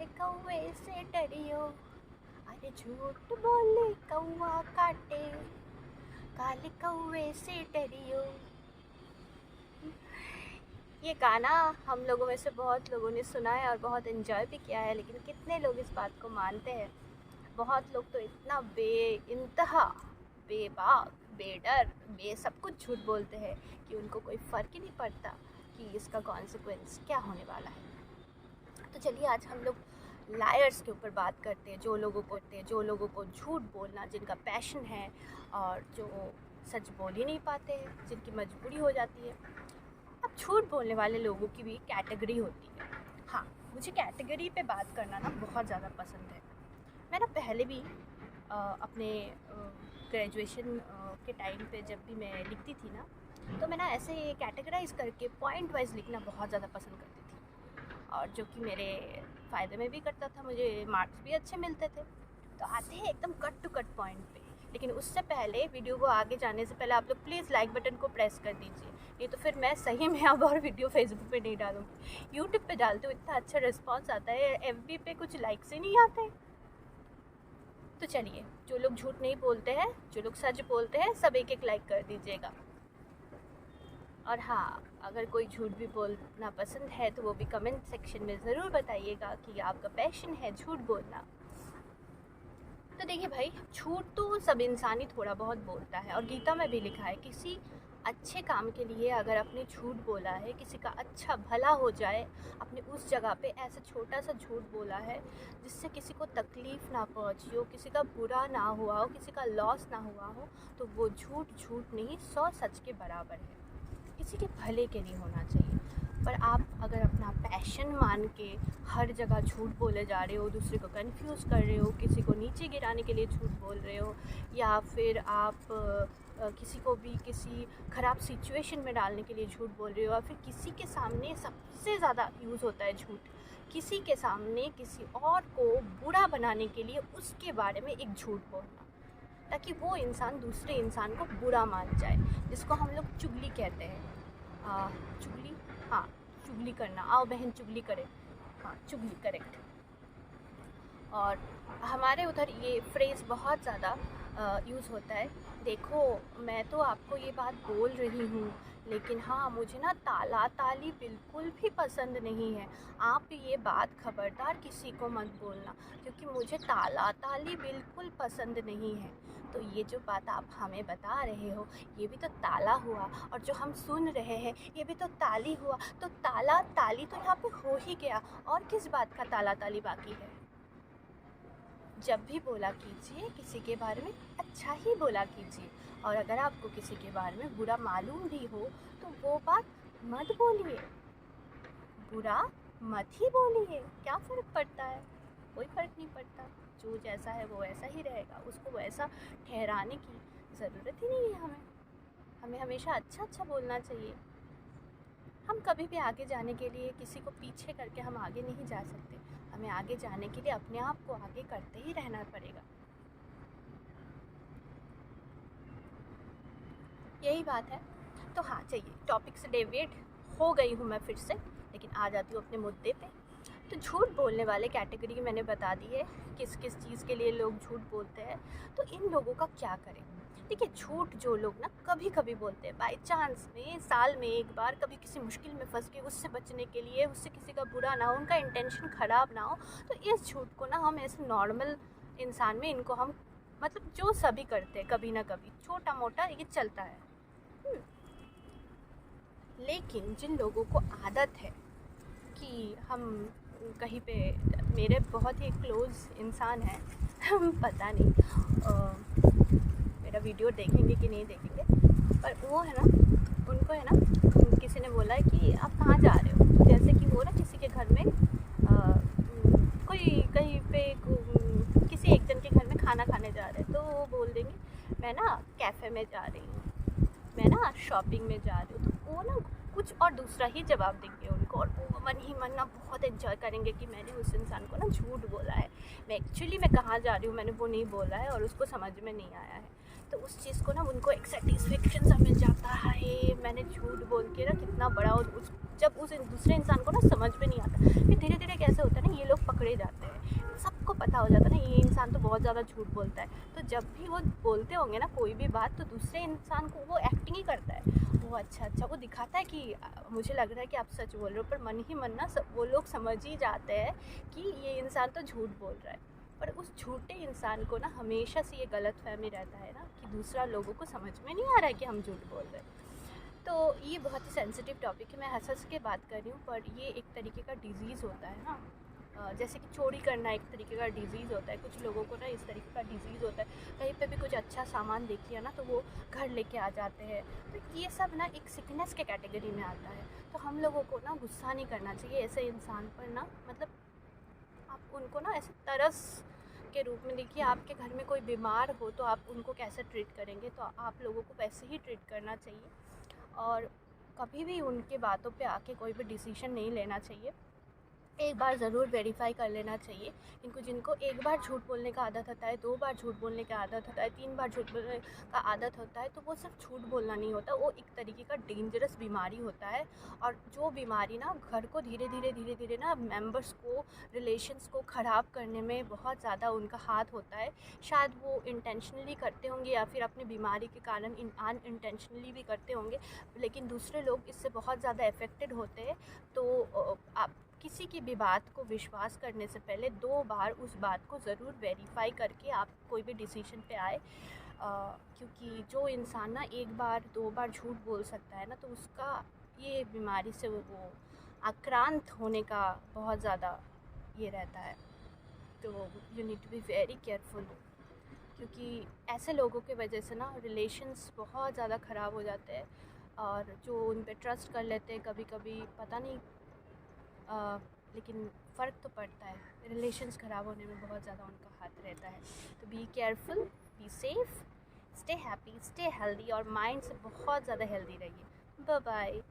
काले कौवे से डरियो, अरे झूठ बोले कौवा काटे, काले कौवे से डरियो। ये गाना हम लोगों में से बहुत लोगों ने सुना है और बहुत एंजॉय भी किया है, लेकिन कितने लोग इस बात को मानते हैं? बहुत लोग तो इतना बेइंतहा, बेबाक, बेडर, सब कुछ झूठ बोलते हैं कि उनको कोई फ़र्क ही नहीं पड़ता कि इसका कॉन्सिक्वेंस क्या होने वाला है। तो चलिए आज हम लोग लायर्स के ऊपर बात करते हैं, जो लोगों को झूठ बोलना, जिनका पैशन है और जो सच बोल ही नहीं पाते हैं, जिनकी मजबूरी हो जाती है। अब झूठ बोलने वाले लोगों की भी कैटेगरी होती है। हाँ, मुझे कैटेगरी पे बात करना ना बहुत ज़्यादा पसंद है। मैं ना पहले भी अपने ग्रेजुएशन के टाइम पे जब भी मैं लिखती थी ना, तो मैं ना ऐसे कैटेगराइज करके पॉइंट वाइज लिखना बहुत ज़्यादा पसंद करती थी, और जो कि मेरे फ़ायदे में भी करता था, मुझे मार्क्स भी अच्छे मिलते थे। तो आते हैं एकदम कट टू कट पॉइंट पे, लेकिन उससे पहले वीडियो को आगे जाने से पहले आप लोग प्लीज़ लाइक बटन को प्रेस कर दीजिए, नहीं तो फिर मैं सही में अब और वीडियो फेसबुक पे नहीं डालूँगी। यूट्यूब पे डालते हो इतना अच्छा रिस्पॉन्स आता है, एफबी पे कुछ लाइक्स ही नहीं आते। तो चलिए, जो लोग झूठ नहीं बोलते हैं, जो लोग सच बोलते हैं, सब एक एक लाइक कर दीजिएगा। और हाँ, अगर कोई झूठ भी बोलना पसंद है तो वो भी कमेंट सेक्शन में ज़रूर बताइएगा कि आपका पैशन है झूठ बोलना। तो देखिए भाई, झूठ तो सब इंसान ही थोड़ा बहुत बोलता है, और गीता में भी लिखा है किसी अच्छे काम के लिए अगर आपने झूठ बोला है, किसी का अच्छा भला हो जाए, आपने उस जगह पे ऐसा छोटा सा झूठ बोला है जिससे किसी को तकलीफ़ ना पहुंची हो, किसी का बुरा ना हुआ हो, किसी का लॉस ना हुआ हो, तो वो झूठ नहीं 100 सच के बराबर है। किसी के भले के लिए होना चाहिए। पर आप अगर अपना पैशन मान के हर जगह झूठ बोले जा रहे हो, दूसरे को कंफ्यूज कर रहे हो, किसी को नीचे गिराने के लिए झूठ बोल रहे हो, या फिर आप किसी को भी किसी ख़राब सिचुएशन में डालने के लिए झूठ बोल रहे हो, या फिर किसी के सामने सबसे ज़्यादा यूज़ होता है झूठ, किसी के सामने किसी और को बुरा बनाने के लिए उसके बारे में एक झूठ बोलना, ताकि वो इंसान दूसरे इंसान को बुरा मान जाए, जिसको हम लोग चुगली कहते हैं। चुगली, हाँ, चुगली करना, आओ बहन चुगली करें, हाँ चुगली, करेक्ट। और हमारे उधर ये फ्रेज़ बहुत ज़्यादा यूज़ होता है, देखो मैं तो आपको ये बात बोल रही हूँ, लेकिन हाँ मुझे ना ताला ताली बिल्कुल भी पसंद नहीं है, आप ये बात खबरदार किसी को मत बोलना, क्योंकि मुझे ताला ताली बिल्कुल पसंद नहीं है। तो ये जो बात आप हमें बता रहे हो, ये भी तो ताला हुआ, और जो हम सुन रहे हैं ये भी तो ताली हुआ। तो ताला ताली तो यहाँ पे हो ही गया, और किस बात का ताला ताली बाकी है? जब भी बोला कीजिए किसी के बारे में अच्छा ही बोला कीजिए, और अगर आपको किसी के बारे में बुरा मालूम भी हो तो वो बात मत बोलिए, बुरा मत ही बोलिए। क्या फ़र्क पड़ता है? कोई फ़र्क नहीं पड़ता, जो जैसा है वो ऐसा ही रहेगा, उसको वैसा ठहराने की ज़रूरत ही नहीं है। हमें हमेशा अच्छा बोलना चाहिए। हम कभी भी आगे जाने के लिए किसी को पीछे करके हम आगे नहीं जा सकते, हमें आगे जाने के लिए अपने आप को आगे करते ही रहना पड़ेगा। यही बात है। तो हाँ, चाहिए टॉपिक से डेविएट हो गई हूँ मैं फिर से, लेकिन आ जाती हूँ अपने मुद्दे पे। तो झूठ बोलने वाले कैटेगरी मैंने बता दी है, किस किस चीज़ के लिए लोग झूठ बोलते हैं। तो इन लोगों का क्या करें? देखिए, झूठ जो लोग ना कभी कभी बोलते हैं, बाई चांस में, साल में एक बार, कभी किसी मुश्किल में फंस के, उससे बचने के लिए, उससे किसी का बुरा ना हो, उनका इंटेंशन ख़राब ना हो, तो इस झूठ को ना हम ऐसे नॉर्मल इंसान में इनको हम, मतलब जो सभी करते हैं कभी ना कभी, छोटा मोटा ये चलता है। लेकिन जिन लोगों को आदत है कि हम कहीं पे, मेरे बहुत ही क्लोज़ इंसान हैं पता नहीं मेरा वीडियो देखेंगे कि नहीं देखेंगे, पर वो है ना, उनको है ना, किसी ने बोला कि आप कहाँ जा रहे हो, तो जैसे कि वो ना किसी के घर में कोई कहीं पे किसी एक जन के घर में खाना खाने जा रहे हैं, तो वो बोल देंगे मैं ना कैफ़े में जा रही हूँ, मैं ना शॉपिंग में जा रही हूँ, तो वो ना कुछ और दूसरा ही जवाब देंगे उनको, और वो मन ही मन ना बहुत एंजॉय करेंगे कि मैंने उस इंसान को ना झूठ बोला है, मैं एक्चुअली मैं कहाँ जा रही हूँ मैंने वो नहीं बोला है, और उसको समझ में नहीं आया है। तो उस चीज़ को ना उनको एक सेटिस्फेक्शन सा मिल जाता है, मैंने झूठ बोल के ना कितना बड़ा और जब उस दूसरे इंसान को ना समझ में नहीं आता, फिर धीरे धीरे कैसे होता है ना, ये लोग पकड़े जाते हैं, सबको पता हो जाता है ना ये इंसान तो बहुत ज़्यादा झूठ बोलता है। तो जब भी वो बोलते होंगे ना कोई भी बात, तो दूसरे इंसान को वो एक्टिंग ही करता है, वो अच्छा वो दिखाता है कि मुझे लग रहा है कि आप सच बोल रहे हो, पर मन ही मन ना वो लोग समझ ही जाते हैं कि ये इंसान तो झूठ बोल रहा है। पर उस झूठे इंसान को ना हमेशा से ये गलत फहमी रहता है ना कि दूसरा लोगों को समझ में नहीं आ रहा है कि हम झूठ बोल रहे हैं। तो ये बहुत ही सेंसिटिव टॉपिक है, मैं हंस के बात कर रही हूँ, पर ये एक तरीके का डिज़ीज़ होता है ना। जैसे कि चोरी करना एक तरीके का डिज़ीज़ होता है, कुछ लोगों को ना इस तरीके का डिज़ीज़ होता है, कहीं पे भी कुछ अच्छा सामान देख लिया ना तो वो घर लेके आ जाते हैं। तो ये सब ना एक सिकनेस के कैटेगरी में आता है। तो हम लोगों को ना गुस्सा नहीं करना चाहिए ऐसे इंसान पर ना, मतलब आप उनको ना ऐसे तरस के रूप में देखिए। आपके घर में कोई बीमार हो तो आप उनको कैसे ट्रीट करेंगे, तो आप लोगों को वैसे ही ट्रीट करना चाहिए। और कभी भी उनके बातों पे आके कोई भी डिसीजन नहीं लेना चाहिए, एक बार ज़रूर वेरीफाई कर लेना चाहिए। जिनको एक बार झूठ बोलने का आदत होता है, 2 बार झूठ बोलने का आदत होता है, 3 बार झूठ बोलने का आदत होता है, तो वो सिर्फ झूठ बोलना नहीं होता, वो एक तरीके का डेंजरस बीमारी होता है। और जो बीमारी ना घर को धीरे धीरे ना मेंबर्स को, रिलेशंस को ख़राब करने में बहुत ज़्यादा उनका हाथ होता है। शायद वो इंटेंशनली करते होंगे या फिर अपनी बीमारी के कारण अनइंटेंशनली भी करते होंगे, लेकिन दूसरे लोग इससे बहुत ज़्यादा अफेक्टेड होते हैं। तो आप किसी की भी बात को विश्वास करने से पहले 2 बार उस बात को ज़रूर वेरीफाई करके आप कोई भी डिसीजन पे आए। क्योंकि जो इंसान ना 1 बार 2 बार झूठ बोल सकता है ना, तो उसका ये बीमारी से वो आक्रांत होने का बहुत ज़्यादा ये रहता है। तो you need to be very careful, क्योंकि ऐसे लोगों के वजह से ना रिलेशंस बहुत ज़्यादा ख़राब हो जाते हैं। और जो उन पे ट्रस्ट कर लेते हैं कभी कभी, पता नहीं, लेकिन फ़र्क तो पड़ता है, रिलेशंस ख़राब होने में बहुत ज़्यादा उनका हाथ रहता है। तो be careful, be safe, stay happy, stay healthy, और माइंड से बहुत ज़्यादा हेल्दी रहिए। Bye bye.